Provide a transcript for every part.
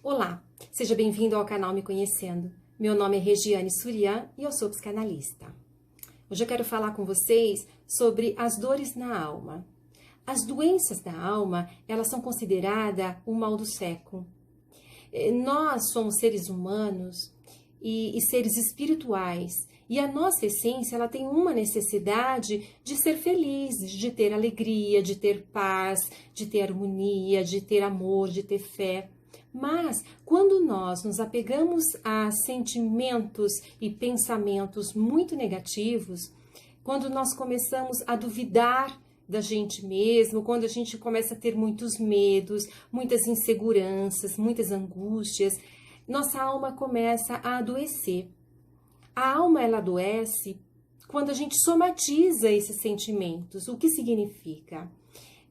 Olá, seja bem-vindo ao canal Me Conhecendo. Meu nome é Regiane Surian e eu sou psicanalista. Hoje eu quero falar com vocês sobre as dores na alma. As doenças da alma, elas são consideradas o mal do século. Nós somos seres humanos e seres espirituais. E a nossa essência, ela tem uma necessidade de ser feliz, de ter alegria, de ter paz, de ter harmonia, de ter amor, de ter fé. Mas, quando nós nos apegamos a sentimentos e pensamentos muito negativos, quando nós começamos a duvidar da gente mesmo, quando a gente começa a ter muitos medos, muitas inseguranças, muitas angústias, nossa alma começa a adoecer. A alma, ela adoece quando a gente somatiza esses sentimentos. O que significa?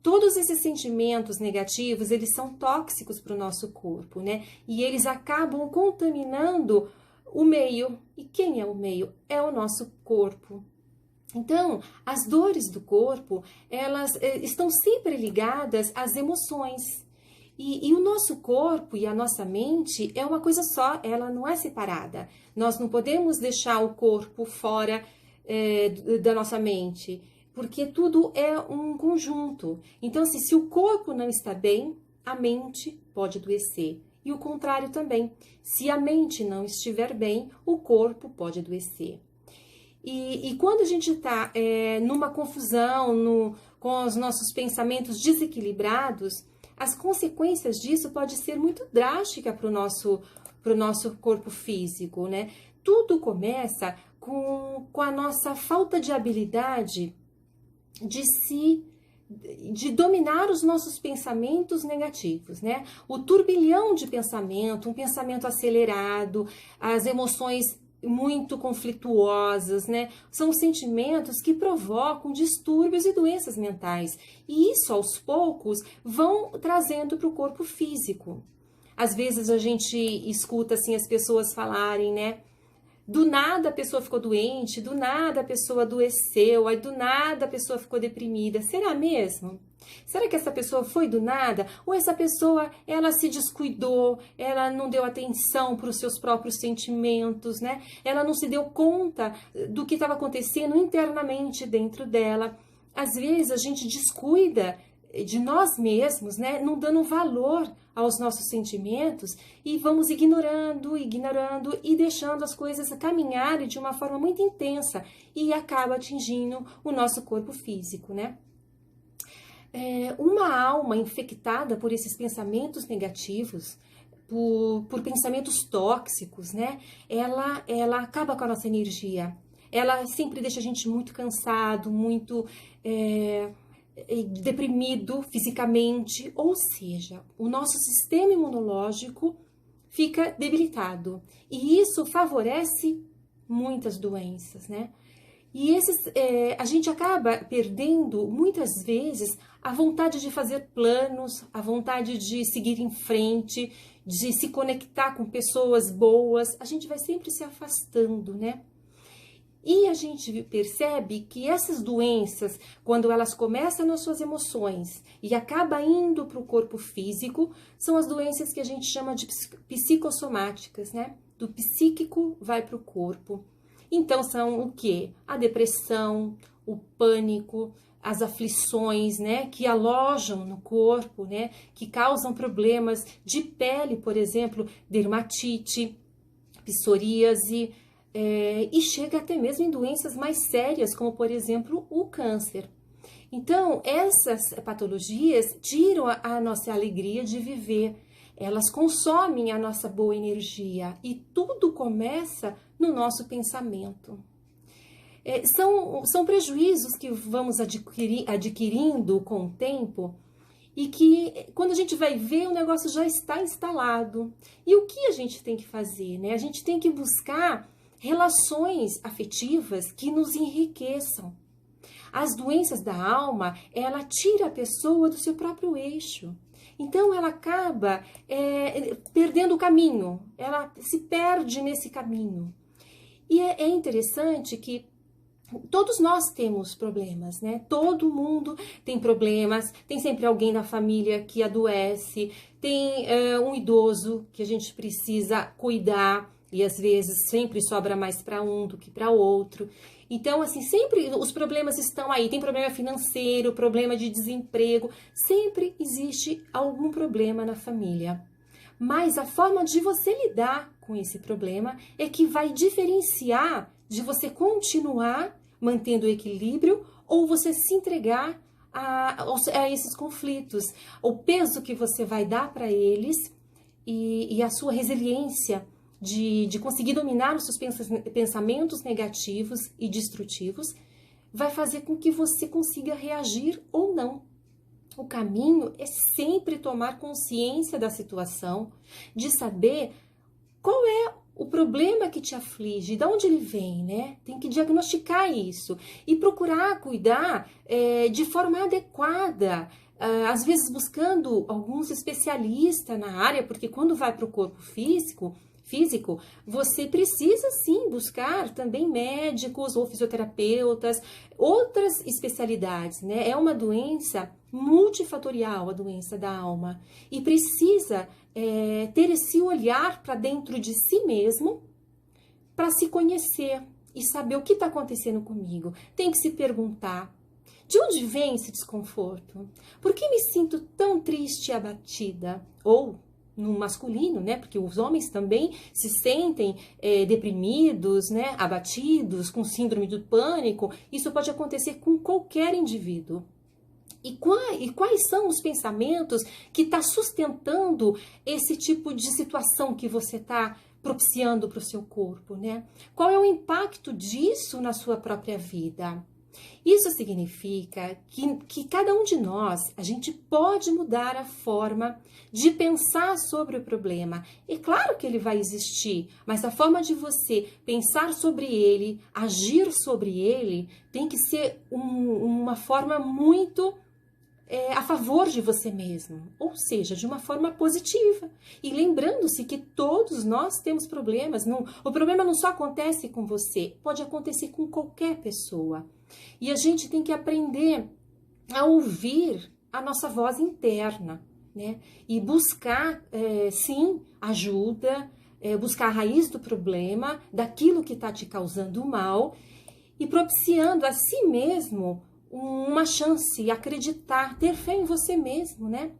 Todos esses sentimentos negativos, eles são tóxicos para o nosso corpo, né? E eles acabam contaminando o meio. E quem é o meio? É o nosso corpo. Então, as dores do corpo, elas estão sempre ligadas às emoções. E o nosso corpo e a nossa mente é uma coisa só, ela não é separada. Nós não podemos deixar o corpo fora da nossa mente, porque tudo é um conjunto. Então, se o corpo não está bem, a mente pode adoecer. E o contrário também. Se a mente não estiver bem, o corpo pode adoecer. E quando a gente está numa confusão, com os nossos pensamentos desequilibrados, as consequências disso pode ser muito drástica para o nosso corpo físico, né? Tudo começa com a nossa falta de habilidade de dominar os nossos pensamentos negativos, né? O turbilhão de pensamento, um pensamento acelerado, as emoções muito conflituosas, né? São sentimentos que provocam distúrbios e doenças mentais. E isso, aos poucos, vão trazendo para o corpo físico. Às vezes a gente escuta assim as pessoas falarem, né? Do nada a pessoa ficou doente, do nada a pessoa adoeceu, aí do nada a pessoa ficou deprimida. Será mesmo? Será que essa pessoa foi do nada? Ou essa pessoa, ela se descuidou, ela não deu atenção para os seus próprios sentimentos, né? Ela não se deu conta do que estava acontecendo internamente dentro dela. Às vezes a gente descuida de nós mesmos, né? Não dando valor aos nossos sentimentos e vamos ignorando e deixando as coisas caminharem de uma forma muito intensa e acaba atingindo o nosso corpo físico, né? Uma alma infectada por esses pensamentos negativos, por pensamentos tóxicos, né? Ela acaba com a nossa energia. Ela sempre deixa a gente muito cansado, muito deprimido fisicamente. Ou seja, o nosso sistema imunológico fica debilitado. E isso favorece muitas doenças, né? E a gente acaba perdendo, muitas vezes, a vontade de fazer planos, a vontade de seguir em frente, de se conectar com pessoas boas. A gente vai sempre se afastando, né? E a gente percebe que essas doenças, quando elas começam nas suas emoções e acaba indo para o corpo físico, são as doenças que a gente chama de psicossomáticas, né? Do psíquico vai para o corpo. Então, são o quê? A depressão, o pânico, as aflições, né? Que alojam no corpo, né? Que causam problemas de pele, por exemplo, dermatite, psoríase, e chega até mesmo em doenças mais sérias, como, por exemplo, o câncer. Então, essas patologias tiram a nossa alegria de viver. Elas consomem a nossa boa energia e tudo começa no nosso pensamento. São prejuízos que vamos adquirindo com o tempo e que quando a gente vai ver o negócio já está instalado. E o que a gente tem que fazer, né? A gente tem que buscar relações afetivas que nos enriqueçam. As doenças da alma, ela tira a pessoa do seu próprio eixo. Então, ela acaba perdendo o caminho, ela se perde nesse caminho. E é interessante que Todos nós temos problemas, né? Todo mundo tem problemas, tem sempre alguém na família que adoece, tem um idoso que a gente precisa cuidar e às vezes sempre sobra mais para um do que para outro. Então, assim, sempre os problemas estão aí. Tem problema financeiro, problema de desemprego, sempre existe algum problema na família. Mas a forma de você lidar com esse problema é que vai diferenciar de você continuar mantendo o equilíbrio ou você se entregar a esses conflitos. O peso que você vai dar para eles e a sua resiliência de conseguir dominar os seus pensamentos negativos e destrutivos vai fazer com que você consiga reagir ou não. O caminho é sempre tomar consciência da situação, de saber qual é o problema que te aflige, de onde ele vem, né? Tem que diagnosticar isso e procurar cuidar de forma adequada, às vezes buscando alguns especialistas na área, porque quando vai para o corpo físico, você precisa sim buscar também médicos ou fisioterapeutas, outras especialidades, né? É uma doença multifatorial, a doença da alma, e precisa ter esse olhar para dentro de si mesmo para se conhecer e saber o que está acontecendo comigo. Tem que se perguntar: de onde vem esse desconforto? Por que me sinto tão triste e abatida? Ou no masculino, né? Porque os homens também se sentem deprimidos, né? Abatidos, com síndrome do pânico. Isso pode acontecer com qualquer indivíduo. E quais são os pensamentos que está sustentando esse tipo de situação que você está propiciando para o seu corpo, né? Qual é o impacto disso na sua própria vida? Isso significa que cada um de nós, a gente pode mudar a forma de pensar sobre o problema. É claro que ele vai existir, mas a forma de você pensar sobre ele, agir sobre ele, tem que ser uma forma muito a favor de você mesmo, ou seja, de uma forma positiva. E lembrando-se que todos nós temos problemas. O problema não só acontece com você, pode acontecer com qualquer pessoa. E a gente tem que aprender a ouvir a nossa voz interna, né? E buscar, sim, ajuda, buscar a raiz do problema, daquilo que está te causando mal, e propiciando a si mesmo uma chance, acreditar, ter fé em você mesmo, né?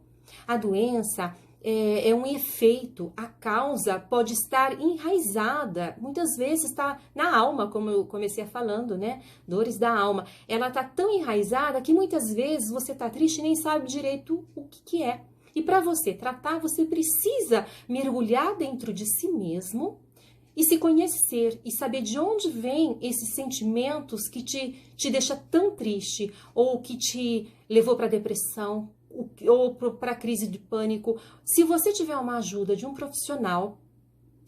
A doença é um efeito, a causa pode estar enraizada, muitas vezes está na alma, como eu comecei falando, né? Dores da alma. Ela está tão enraizada que muitas vezes você está triste e nem sabe direito o que é. E para você tratar, você precisa mergulhar dentro de si mesmo e se conhecer e saber de onde vêm esses sentimentos que te deixa tão triste ou que te levou para a depressão ou para a crise de pânico. Se você tiver uma ajuda de um profissional,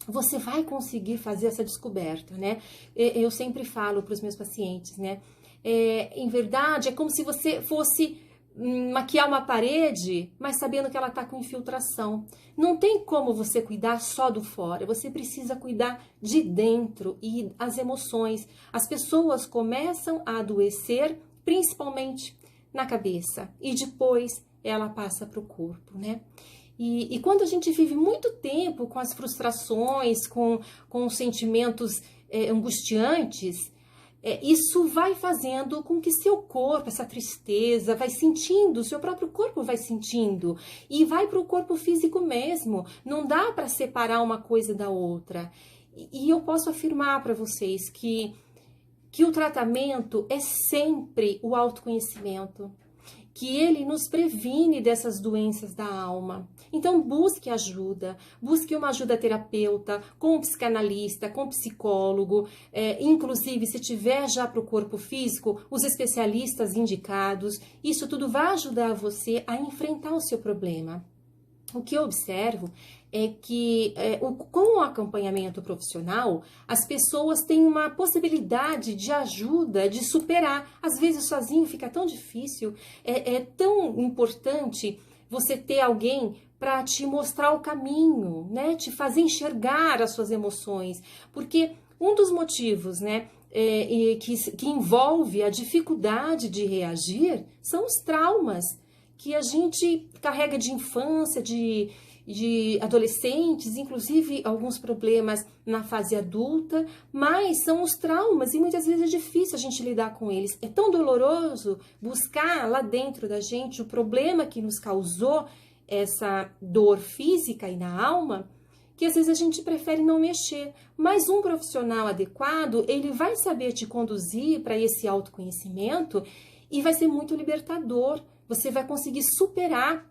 você vai conseguir fazer essa descoberta, né? Eu sempre falo para os meus pacientes, né? Em verdade, é como se você fosse maquiar uma parede, mas sabendo que ela está com infiltração. Não tem como você cuidar só do fora, você precisa cuidar de dentro e as emoções. As pessoas começam a adoecer, principalmente na cabeça, e depois ela passa para o corpo, né? E quando a gente vive muito tempo com as frustrações, com os sentimentos angustiantes, isso vai fazendo com que seu corpo, essa tristeza, vai sentindo, seu próprio corpo vai sentindo e vai para o corpo físico mesmo. Não dá para separar uma coisa da outra. E eu posso afirmar para vocês que o tratamento é sempre o autoconhecimento, que ele nos previne dessas doenças da alma. Então busque ajuda, busque uma ajuda terapeuta, com um psicanalista, com um psicólogo, inclusive se tiver já para o corpo físico, os especialistas indicados. Isso tudo vai ajudar você a enfrentar o seu problema. O que eu observo é que com o acompanhamento profissional, as pessoas têm uma possibilidade de ajuda, de superar. Às vezes sozinho fica tão difícil, é tão importante você ter alguém para te mostrar o caminho, né? Te fazer enxergar as suas emoções. Porque um dos motivos, né, que envolve a dificuldade de reagir são os traumas que a gente carrega de infância, de adolescentes, inclusive alguns problemas na fase adulta, mas são os traumas e muitas vezes é difícil a gente lidar com eles. É tão doloroso buscar lá dentro da gente o problema que nos causou essa dor física e na alma, que às vezes a gente prefere não mexer. Mas um profissional adequado, ele vai saber te conduzir para esse autoconhecimento e vai ser muito libertador. Você vai conseguir superar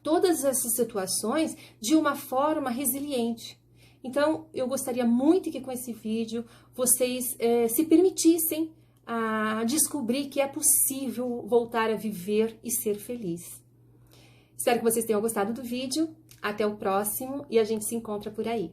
todas essas situações de uma forma resiliente. Então, eu gostaria muito que com esse vídeo vocês se permitissem a descobrir que é possível voltar a viver e ser feliz. Espero que vocês tenham gostado do vídeo. Até o próximo e a gente se encontra por aí.